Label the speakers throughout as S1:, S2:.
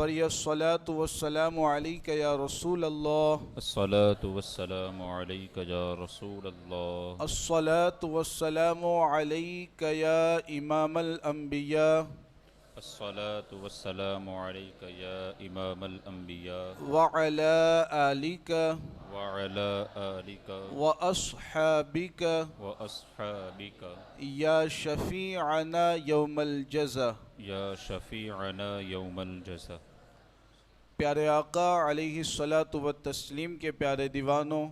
S1: पढ़िए अस्सलातु वस्सलामु अलैका या रसूल अल्लाह,
S2: अस्सलातु वस्सलामु अलैका या रसूल अल्लाह।
S1: अस्सलातु वस्सलामु अलैका या इमामल अंबिया
S2: अस्सलातु वस्सलामु अलैका या इमामल अंबिया
S1: व अला आलिका
S2: व अला आलिका
S1: व अस्हाबिका
S2: व अस्हाबिका
S1: या शफीअना यौमल जज़ा।
S2: या शफीअना यौमल जज़ा।
S1: प्यारे आका अलैहिस्सलातु व तस्लीम के प्यारे दीवानों,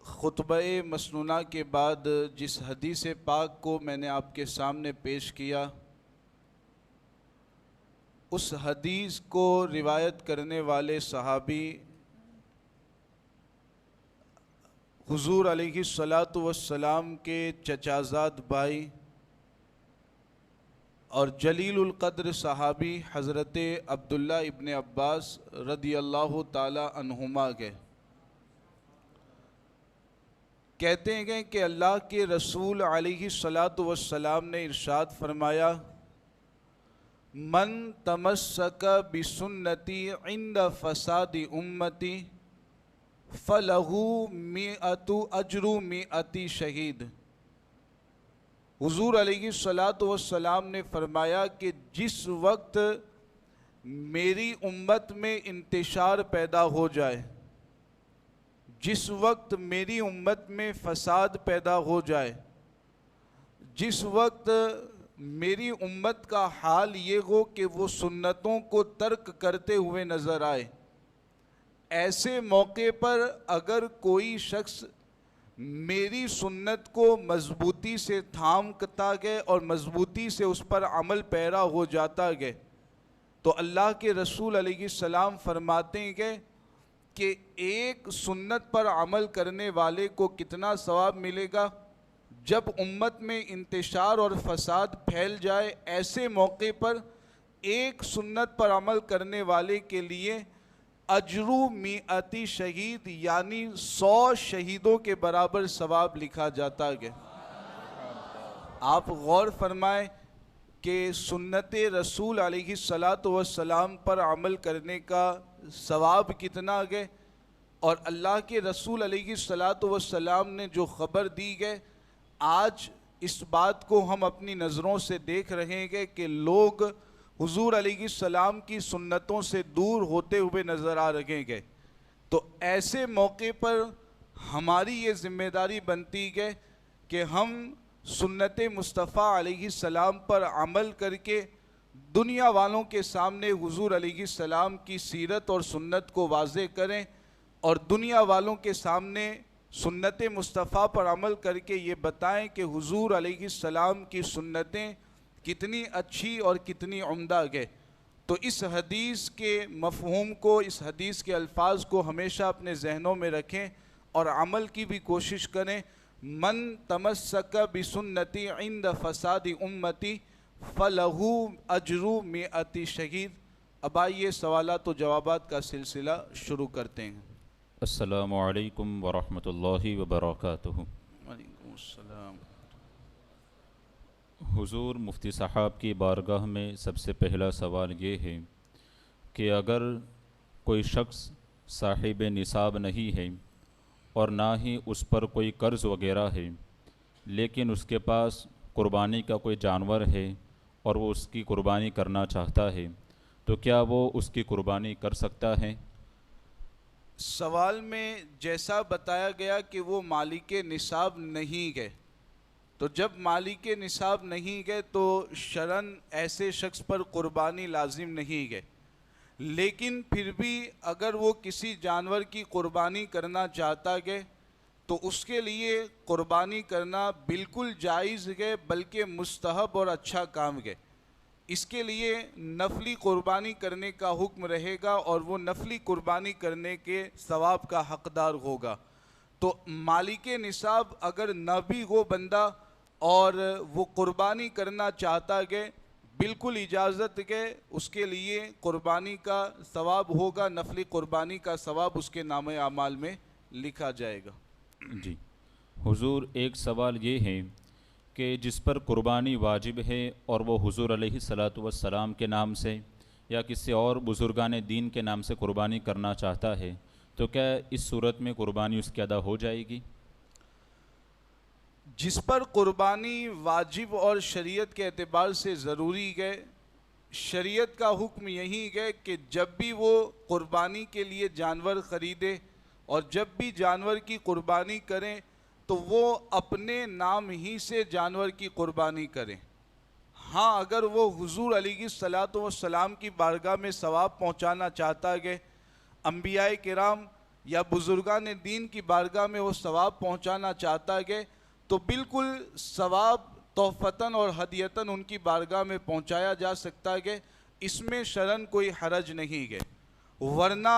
S1: खुतबे मसनूना के बाद जिस हदीस पाक को मैंने आपके सामने पेश किया, उस हदीस को रिवायत करने वाले सहाबी हुजूर अलैहिस्सलातु वस्सलाम के चचाज़ाद भाई और जलीलुल क़द्र सहाबी हज़रत अब्दुल्ला इब्न अब्बास रदियल्लाहु ताला अन्हुमा के कहते हैं कि अल्लाह के रसूल अलैहिस्सलातु वस्सलाम ने इरशाद फरमाया, मन तमस्सक बिसुन्नती इंद फसादी उम्मती फलहू मिअतु अजरु मिअती शहीद। हुजूर अलैहिस्सलातु वस्सलाम ने फरमाया कि जिस वक्त मेरी उम्मत में इंतशार पैदा हो जाए, जिस वक्त मेरी उम्मत में फसाद पैदा हो जाए, जिस वक्त मेरी उम्मत का हाल ये हो कि वो सुन्नतों को तर्क करते हुए नज़र आए, ऐसे मौके पर अगर कोई शख्स मेरी सुन्नत को मजबूती से थामता गए और मजबूती से उस पर अमल पैरा हो जाता गए, तो अल्लाह के रसूल अलैहिस्सलाम फरमाते हैं कि एक सुन्नत पर अमल करने वाले को कितना सवाब मिलेगा। जब उम्मत में इंतशार और फसाद फैल जाए, ऐसे मौके पर एक सुन्नत पर अमल करने वाले के लिए अजरू मिअती शहीद यानी 100 शहीदों के बराबर सवाब लिखा जाता है। आप गौर फरमाएं कि सुन्नत रसूल अलैहिस्सलातु वस्सलाम पर अमल करने का सवाब कितना गए, और अल्लाह के रसूल अलैहिस्सलातु वस्सलाम ने जो ख़बर दी गए, आज इस बात को हम अपनी नज़रों से देख रहे हैं कि लोग हुजूर अलैहिस्सलाम की सुन्नतों से दूर होते हुए नज़र आ रहे हैं। तो ऐसे मौके पर हमारी ये ज़िम्मेदारी बनती है कि हम सुन्नत मुस्तफ़ा अलैहिस्सलाम पर अमल करके दुनिया वालों के सामने हुजूर अलैहिस्सलाम की सीरत और सुन्नत को वाज़े करें, और दुनिया वालों के सामने सुन्नत मुस्तफ़ा पर अमल करके ये बताएं कि हुजूर अलैहिस्सलाम की सुन्नतें कितनी अच्छी और कितनी उम्दा है। तो इस हदीस के मफ़हूम को, इस हदीस के अल्फाज को हमेशा अपने जहनों में रखें और अमल की भी कोशिश करें। मन तमस्सक बिसुन्नती इंद फसादी उम्मती फलहू अजरू मिअती शहीद। अब आइए सवालात व जवाबात का सिलसिला शुरू करते हैं।
S2: अस्सलामु अलैकुम व रहमतुल्लाहि व बरकातुहू।
S1: वालेकुम अस्सलाम।
S2: हुजूर मुफ्ती साहब की बारगाह में सबसे पहला सवाल ये है कि अगर कोई शख्स साहिब निसाब नहीं है और ना ही उस पर कोई कर्ज़ वग़ैरह है, लेकिन उसके पास कुर्बानी का कोई जानवर है और वो उसकी कुर्बानी करना चाहता है, तो क्या वो उसकी कुर्बानी कर सकता है?
S1: सवाल में जैसा बताया गया कि वो मालिक निसाब नहीं गए, तो जब मालिक निसाब नहीं गए तो शरन ऐसे शख्स पर कुर्बानी लाजिम नहीं गए। लेकिन फिर भी अगर वो किसी जानवर की कुर्बानी करना चाहता गए तो उसके लिए कुर्बानी करना बिल्कुल जायज़ है, बल्कि मुस्तहब और अच्छा काम है। इसके लिए नफली कुर्बानी करने का हुक्म रहेगा और वो नफली कुर्बानी करने के सवाब का हकदार होगा। तो मालिक निसाब अगर न भी हो बंदा और वो कुर्बानी करना चाहता है, बिल्कुल इजाज़त है, उसके लिए कुर्बानी का सवाब होगा, नफली कुर्बानी का सवाब उसके नामे आमाल में लिखा जाएगा।
S2: जी हुजूर, एक सवाल ये है कि जिस पर कुर्बानी वाजिब है और वो हुज़ूर अलैहिस्सलातु वस्सलाम के नाम से या किसी और बुज़ुर्गान दीन के नाम से कुर्बानी करना चाहता है, तो क्या इस सूरत में कुर्बानी उसकी अदा हो जाएगी?
S1: जिस पर कुर्बानी वाजिब और शरीयत के एतबार से ज़रूरी है, शरीयत का हुक्म यही है कि जब भी वो कुर्बानी के लिए जानवर ख़रीदे और जब भी जानवर की कुर्बानी करें तो वो अपने नाम ही से जानवर की कुर्बानी करें। हाँ, अगर वो हुज़ूर अलैहिस्सलातु वस्सलाम की बारगाह में सवाब पहुँचाना चाहता है, अंबियाए किराम या बुज़ुर्गान दीन की बारगाह में वो सवाब पहुँचाना चाहता है, तो बिल्कुल सवाब तोहफ़तन और हदियतन उनकी बारगाह में पहुँचाया जा सकता है, इसमें शरन कोई हरज नहीं है। वरना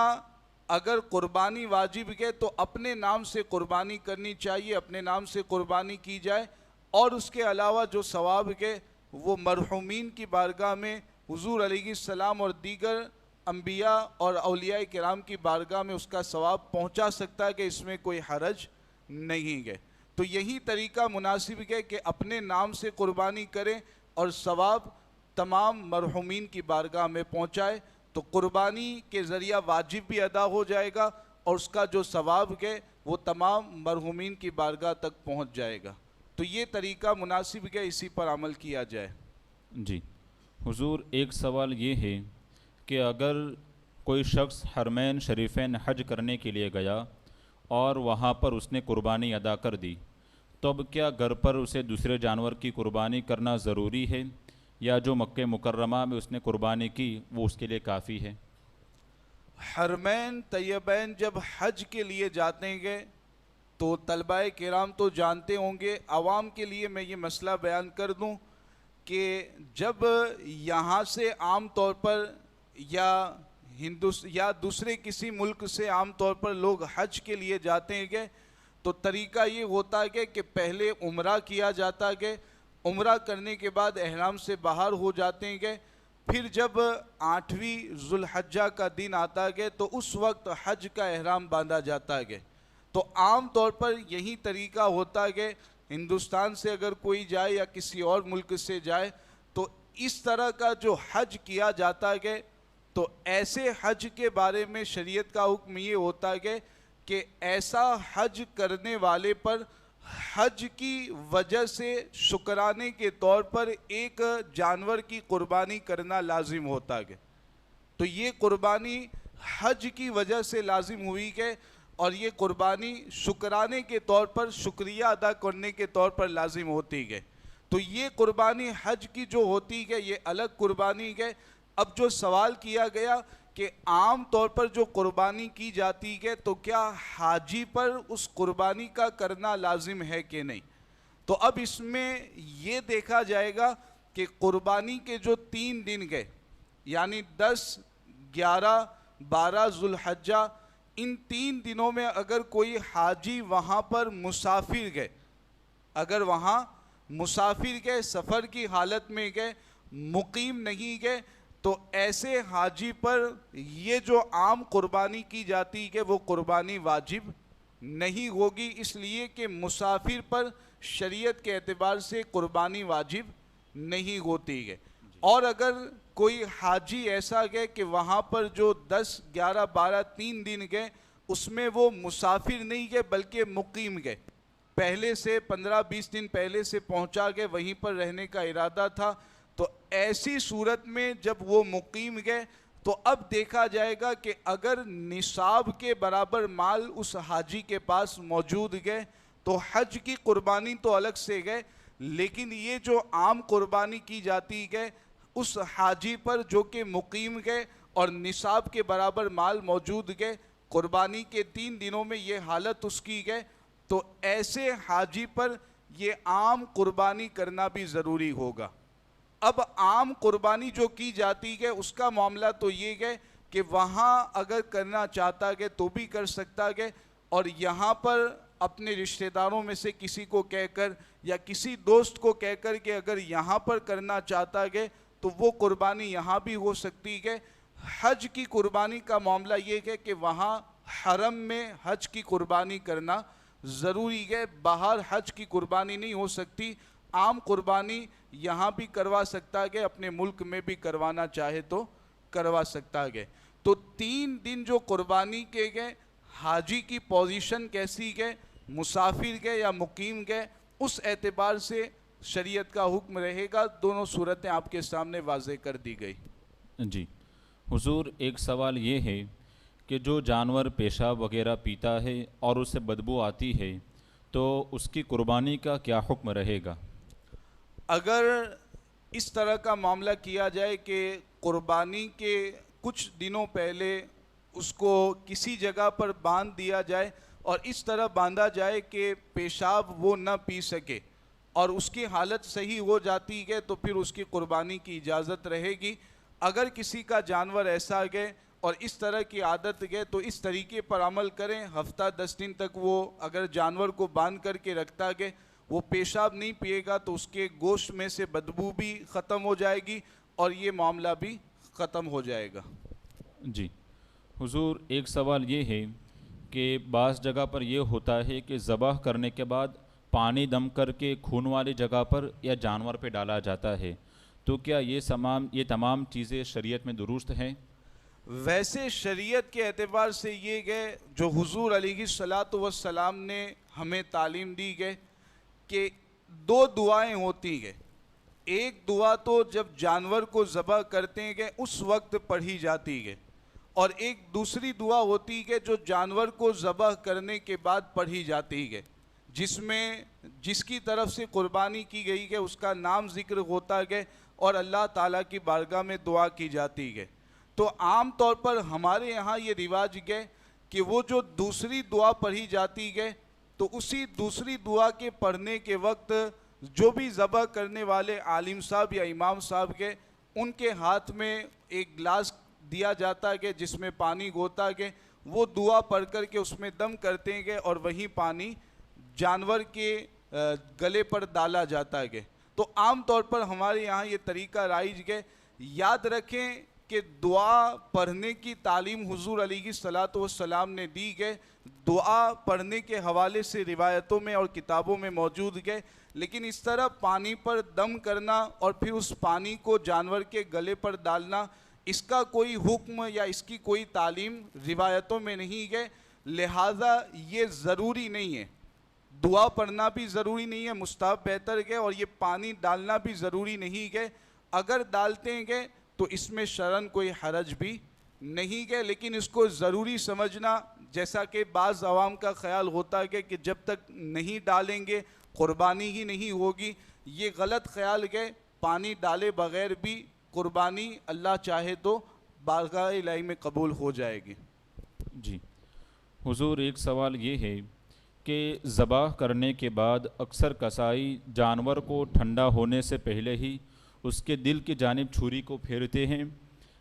S1: अगर कुर्बानी वाजिब है तो अपने नाम से कुर्बानी करनी चाहिए, अपने नाम से कुर्बानी की जाए, और उसके अलावा जो सवाब है वो मरहूमीन की बारगाह में हुज़ूर अलैहिस्सलाम और दीगर अंबिया और औलिया किराम की बारगाह में उसका सवाब पहुंचा सकता है कि इसमें कोई हरज नहीं है। तो यही तरीका मुनासिब है कि अपने नाम से कुर्बानी करें और सवाब तमाम मरहूमीन की बारगाह में पहुंचाए, तो कुर्बानी के ज़रिया वाजिब भी अदा हो जाएगा और उसका जो सवाब है वो तमाम मरहूमीन की बारगाह तक पहुंच जाएगा। तो ये तरीका मुनासिब है, इसी पर अमल किया जाए।
S2: जी हुजूर, एक सवाल ये है कि अगर कोई शख्स हरमैन शरीफैन हज करने के लिए गया और वहाँ पर उसने कुर्बानी अदा कर दी, तो अब क्या घर पर उसे दूसरे जानवर की कुर्बानी करना ज़रूरी है या जो मक्के मुकर्रमा में उसने कुर्बानी की वो उसके लिए काफ़ी है?
S1: हरमैन तैयबैन जब हज के लिए जाते हैं तो तलबाए किराम तो जानते होंगे, आवाम के लिए मैं ये मसला बयान कर दूं कि जब यहाँ से आम तौर पर या दूसरे किसी मुल्क से आम तौर पर लोग हज के लिए जाते हैं तो तरीका ये होता है कि पहले उम्रा किया जाता है, उम्रा करने के बाद एहराम से बाहर हो जाते हैं, फिर जब 8वीं ज़ुल्हज्जा का दिन आता है तो उस वक्त हज का एहराम बांधा जाता है। तो आम तौर पर यही तरीका होता है, हिंदुस्तान से अगर कोई जाए या किसी और मुल्क से जाए तो इस तरह का जो हज किया जाता है, तो ऐसे हज के बारे में शरीयत का हुक्म ये होता है कि ऐसा हज करने वाले पर हज की वजह से शुक्राने के तौर पर एक जानवर की कुर्बानी करना लाजिम होता है। तो ये कुर्बानी हज की वजह से लाजिम हुई है और ये कुर्बानी शुक्राने के तौर पर, शुक्रिया अदा करने के तौर पर लाजिम होती है। तो ये कुर्बानी हज की जो होती है ये अलग कुर्बानी है। अब जो सवाल किया गया कि आम तौर पर जो कुर्बानी की जाती है तो क्या हाजी पर उस कुर्बानी का करना लाजिम है कि नहीं, तो अब इसमें ये देखा जाएगा कि कुर्बानी के जो 3 दिन गए यानी 10, 11, 12 ज़ुल्हज्जा, इन 3 दिनों में अगर कोई हाजी वहाँ पर मुसाफिर गए, अगर वहाँ मुसाफिर गए, सफ़र की हालत में गए, मुकीम नहीं गए, तो ऐसे हाजी पर ये जो आम कुर्बानी की जाती है वो कुर्बानी वाजिब नहीं होगी, इसलिए कि मुसाफिर पर शरीयत के एतबार से कुर्बानी वाजिब नहीं होती है। और अगर कोई हाजी ऐसा गए कि वहाँ पर जो 10, 11, 12 3 दिन गए उसमें वो मुसाफिर नहीं गए बल्कि मुकीम गए, पहले से 15-20 दिन पहले से पहुँचा गए, वहीं पर रहने का इरादा था, तो ऐसी सूरत में जब वो मुकीम गए तो अब देखा जाएगा कि अगर निसाब के बराबर माल उस हाजी के पास मौजूद गए तो हज की कुर्बानी तो अलग से गए, लेकिन ये जो आम कुर्बानी की जाती है उस हाजी पर जो कि मुकीम गए और निसाब के बराबर माल मौजूद गए, कुर्बानी के 3 दिनों में ये हालत उसकी गए, तो ऐसे हाजी पर ये आम कुर्बानी करना भी ज़रूरी होगा। अब आम कुर्बानी जो की जाती है उसका मामला तो ये है कि वहाँ अगर करना चाहता है तो भी कर सकता है, और यहाँ पर अपने रिश्तेदारों में से किसी को कहकर या किसी दोस्त को कहकर कि अगर यहाँ पर करना चाहता है तो वो कुर्बानी यहाँ भी हो सकती है। हज की कुर्बानी का मामला ये है कि वहाँ हरम में हज की कुर्बानी करना ज़रूरी है, बाहर हज की कुर्बानी नहीं हो सकती। आम कुर्बानी यहाँ भी करवा सकता है, अपने मुल्क में भी करवाना चाहे तो करवा सकता है। तो 3 दिन जो कुर्बानी के गए, हाजी की पोजीशन कैसी गए, मुसाफिर गए या मुकीम गए, उस एतबार से शरीयत का हुक्म रहेगा। दोनों सूरतें आपके सामने वाज़े कर दी गई।
S2: जी हुजूर, एक सवाल ये है कि जो जानवर पेशाब वगैरह पीता है और उससे बदबू आती है, तो उसकी कुर्बानी का क्या हुक्म रहेगा?
S1: अगर इस तरह का मामला किया जाए कि कुर्बानी के कुछ दिनों पहले उसको किसी जगह पर बांध दिया जाए और इस तरह बांधा जाए कि पेशाब वो न पी सके और उसकी हालत सही हो जाती है, तो फिर उसकी कुर्बानी की इजाज़त रहेगी। अगर किसी का जानवर ऐसा गए और इस तरह की आदत गए, तो इस तरीके पर अमल करें। हफ्ता 10 दिन तक वो अगर जानवर को बांध करके रखता गए, वो पेशाब नहीं पिएगा, तो उसके गोश्त में से बदबू भी ख़त्म हो जाएगी और ये मामला भी ख़त्म हो जाएगा।
S2: जी हुजूर, एक सवाल ये है कि बाज़ जगह पर यह होता है कि ज़बह करने के बाद पानी दम करके खून वाली जगह पर या जानवर पे डाला जाता है, तो क्या ये तमाम चीज़ें शरीयत में दुरुस्त हैं?
S1: वैसे शरीयत के एतबार से ये गए जो हुजूर अलैहिस्सलातु वस्सलाम ने हमें तालीम दी गए कि 2 दुआएं होती हैं। एक दुआ तो जब जानवर को ज़बह करते हैं उस वक्त पढ़ी जाती है, और एक दूसरी दुआ होती है जो जानवर को ज़बह करने के बाद पढ़ी जाती है, जिसमें जिसकी तरफ से कुर्बानी की गई है उसका नाम ज़िक्र होता है और अल्लाह ताला की बारगाह में दुआ की जाती है। तो आम तौर पर हमारे यहाँ ये रिवाज है कि वो जो दूसरी दुआ पढ़ी जाती है, तो उसी दूसरी दुआ के पढ़ने के वक्त जो भी ज़बह करने वाले आलिम साहब या इमाम साहब के, उनके हाथ में एक गिलास दिया जाता है जिसमें पानी होता है। वो दुआ पढ़ कर के उसमें दम करते हैं और वही पानी जानवर के गले पर डाला जाता है। तो आम तौर पर हमारे यहाँ ये तरीका राइज है। याद रखें कि दुआ पढ़ने की तालीम हुजूर अलैहिस्सलातु वस्सलाम ने दी है। दुआ पढ़ने के हवाले से रिवायतों में और किताबों में मौजूद है, लेकिन इस तरह पानी पर दम करना और फिर उस पानी को जानवर के गले पर डालना, इसका कोई हुक्म या इसकी कोई तालीम रिवायतों में नहीं है। लिहाजा ये ज़रूरी नहीं है, दुआ पढ़ना भी ज़रूरी नहीं है, मुस्ताहब बेहतर है, और ये पानी डालना भी ज़रूरी नहीं है। अगर डालते हैं तो इसमें शरन कोई हरज भी नहीं है, लेकिन इसको ज़रूरी समझना, जैसा कि बाज़ अवाम का ख्याल होता है कि जब तक नहीं डालेंगे कुर्बानी ही नहीं होगी, ये गलत ख्याल है। पानी डाले बग़ैर भी कुर्बानी अल्लाह चाहे तो बारगाह इलाही में कबूल हो जाएगी।
S2: जी हुजूर, एक सवाल ये है कि ज़बाह करने के बाद अक्सर कसाई जानवर को ठंडा होने से पहले ही उसके दिल की जानिब छुरी को फेरते हैं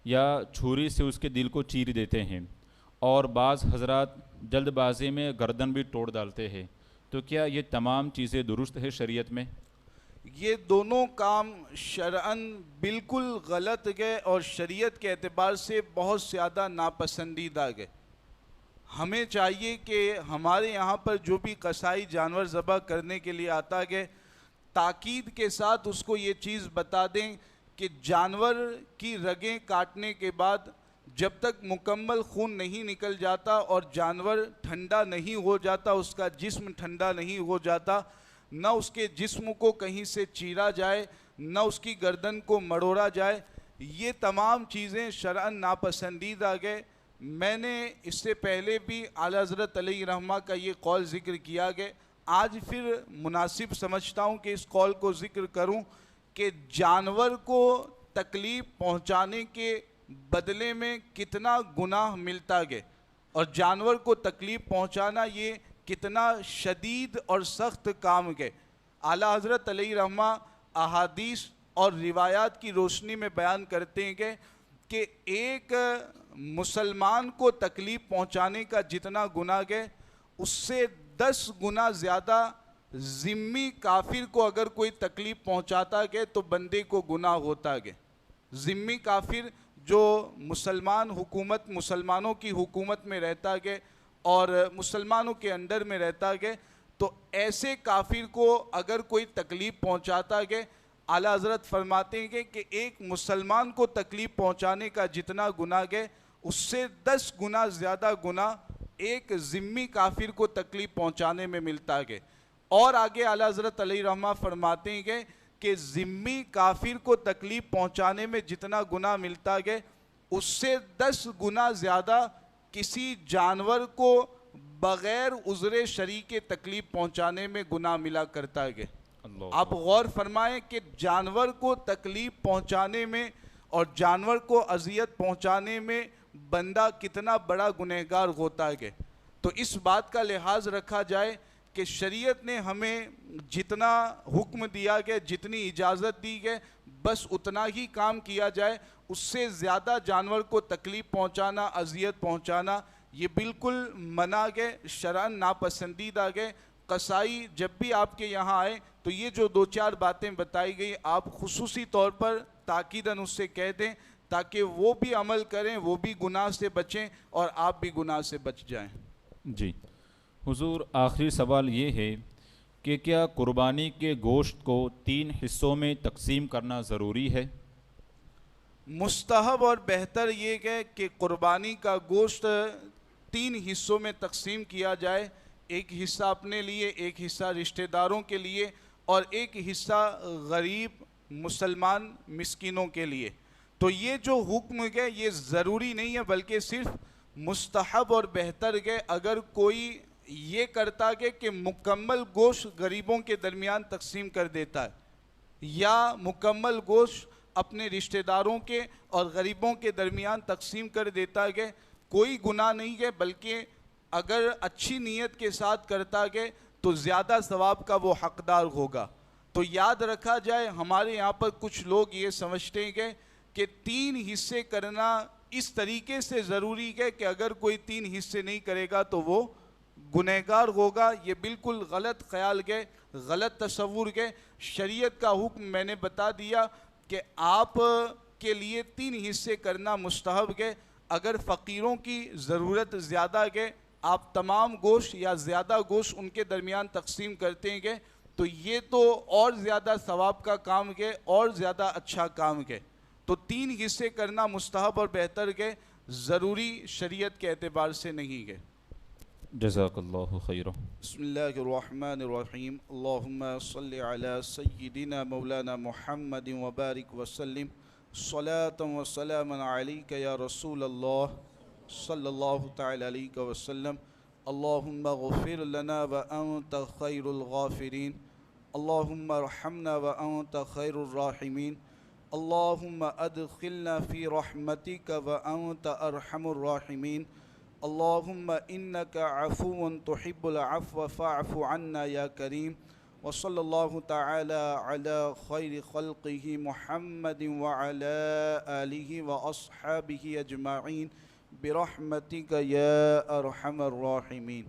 S2: या छुरी से उसके दिल को चीर देते हैं, और बाज़ हजरात जल्दबाजी में गर्दन भी तोड़ डालते हैं। तो क्या ये तमाम चीज़ें दुरुस्त है शरीयत में?
S1: ये दोनों काम शरअन बिल्कुल गलत गए और शरीयत के एतबार से बहुत ज़्यादा नापसंदीदा गए। हमें चाहिए कि हमारे यहाँ पर जो भी कसाई जानवर ज़बह करने के लिए आता है, ताकीद के साथ उसको ये चीज़ बता दें कि जानवर की रगें काटने के बाद जब तक मुकम्मल खून नहीं निकल जाता और जानवर ठंडा नहीं हो जाता, उसका जिस्म ठंडा नहीं हो जाता, न उसके जिस्म को कहीं से चीरा जाए, न उसकी गर्दन को मरोड़ा जाए, ये तमाम चीज़ें शरअन नापसंदीदा गए। मैंने इससे पहले भी आला हज़रत अलैहि रहमा का ये कौल ज़िक्र किया गया, आज फिर मुनासिब समझता हूँ कि इस कौल को ज़िक्र करूँ कि जानवर को तकलीफ़ पहुँचाने के बदले में कितना गुनाह मिलता है और जानवर को तकलीफ़ पहुँचाना ये कितना शदीद और सख्त काम है। आला हज़रत अलैहि रहमा अहादीस और रिवायात की रोशनी में बयान करते हैं कि एक मुसलमान को तकलीफ़ पहुँचाने का जितना गुनाह है, उससे 10 गुना ज़्यादा ज़िम्मी काफिर को अगर कोई तकलीफ़ पहुँचाता है तो बंदे को गुनाह होता है। ज़िम्मी काफिर जो मुसलमानों की हुकूमत में रहता है और मुसलमानों के अंडर में रहता है, तो ऐसे काफिर को अगर कोई तकलीफ पहुंचाता है, आला हजरत फरमाते हैं कि एक मुसलमान को तकलीफ पहुंचाने का जितना गुनाह है उससे 10 गुना ज़्यादा गुनाह एक ज़िम्मी काफिर को तकलीफ पहुंचाने में मिलता है। और आगे आला हजरत अलैहि रहमा फरमाते हैं कि ज़िम्मी काफिर को तकलीफ पहुंचाने में जितना गुनाह मिलता है उससे 10 गुना ज़्यादा किसी जानवर को बग़ैर उज़्र शरी के तकलीफ पहुंचाने में गुनाह मिला करता है। आप गौर फरमाएं कि जानवर को तकलीफ पहुंचाने में और जानवर को अजियत पहुंचाने में बंदा कितना बड़ा गुनहगार होता है। तो इस बात का लिहाज रखा जाए कि शरीयत ने हमें जितना हुक्म दिया गया, जितनी इजाज़त दी गई, बस उतना ही काम किया जाए। उससे ज़्यादा जानवर को तकलीफ़ पहुंचाना, अजियत पहुंचाना, ये बिल्कुल मना गए, शरअन नापसंदीदा गए। कसाई जब भी आपके यहाँ आए तो ये जो 2-4 बातें बताई गई आप खुसूसी तौर पर ताकीदन उससे कह दें ताकि वो भी अमल करें, वो भी गुनाह से बचें और आप भी गुनाह से बच जाएं।
S2: जी हुजूर, आखिरी सवाल ये है कि क्या कुर्बानी के गोश्त को 3 हिस्सों में तकसीम करना ज़रूरी है?
S1: मुस्तहब और बेहतर ये है कि कुर्बानी का गोश्त 3 हिस्सों में तकसीम किया जाए। एक हिस्सा अपने लिए, एक हिस्सा रिश्तेदारों के लिए और एक हिस्सा गरीब मुसलमान मिस्किनों के लिए। तो ये जो हुक्म है ये ज़रूरी नहीं है बल्कि सिर्फ मुस्तहब और बेहतर है। अगर कोई ये करता है कि मुकम्मल गोश्त गरीबों के दरमियान तकसीम कर देता है या मुकम्मल गोश्त अपने रिश्तेदारों के और गरीबों के दरमियान तकसीम कर देता है, कोई गुनाह नहीं है, बल्कि अगर अच्छी नीयत के साथ करता है तो ज़्यादा सवाब का वो हकदार होगा। तो याद रखा जाए, हमारे यहाँ पर कुछ लोग ये समझते हैं कि 3 हिस्से करना इस तरीके से ज़रूरी है कि अगर कोई 3 हिस्से नहीं करेगा तो वो गुनहगार होगा। ये बिल्कुल गलत ख्याल है, गलत तसव्वुर है। शरीयत का हुक्म मैंने बता दिया कि आप के लिए 3 हिस्से करना मुस्तहब है। अगर फ़कीरों की ज़रूरत ज़्यादा है, आप तमाम गोश्त या ज़्यादा गोश्त उनके दरमियान तकसीम करते हैं तो ये तो और ज़्यादा सवाब का काम है और ज़्यादा अच्छा काम है। तो 3 हिस्से करना मुस्तहब और बेहतर है, ज़रूरी शरीयत के एतबार से नहीं है।
S2: जज़ाकल्लाहु खैरा।
S1: बिस्मिल्लाहिर्रहमानिर्रहीम। अल्लाहुम्मा सल्लि अला सय्यिदिना मौलाना मुहम्मदिन व बारिक वसल्लिम सलातन व सलामन अलैका या रसूल अल्लाह सल्लल्लाहु तआला अलैहि वसल्लम। अल्लाहुम्मा गफिर लना व अंत खैरुल गाफिरीन। अल्लाहुम्मा रहमना व अंत खैरुर राहिमीन। अल्लाहुम्मा अदखिलना फ़ी रहमतिका व अंत अरहमुर राहिमीन। अल्लाहुम्मा इन्नका अफ़ुव्वुन तुहिब्बुल अफ़्व फ़अफ़ु अन्ना या करीम। व सल्लल्लाहु तआला अला खैरि ख़ल्क़िही मुहम्मदिन व अला आलिहि व अस्हाबिही अजमाइन बिरहमतिका या अरहमर राहिमीन।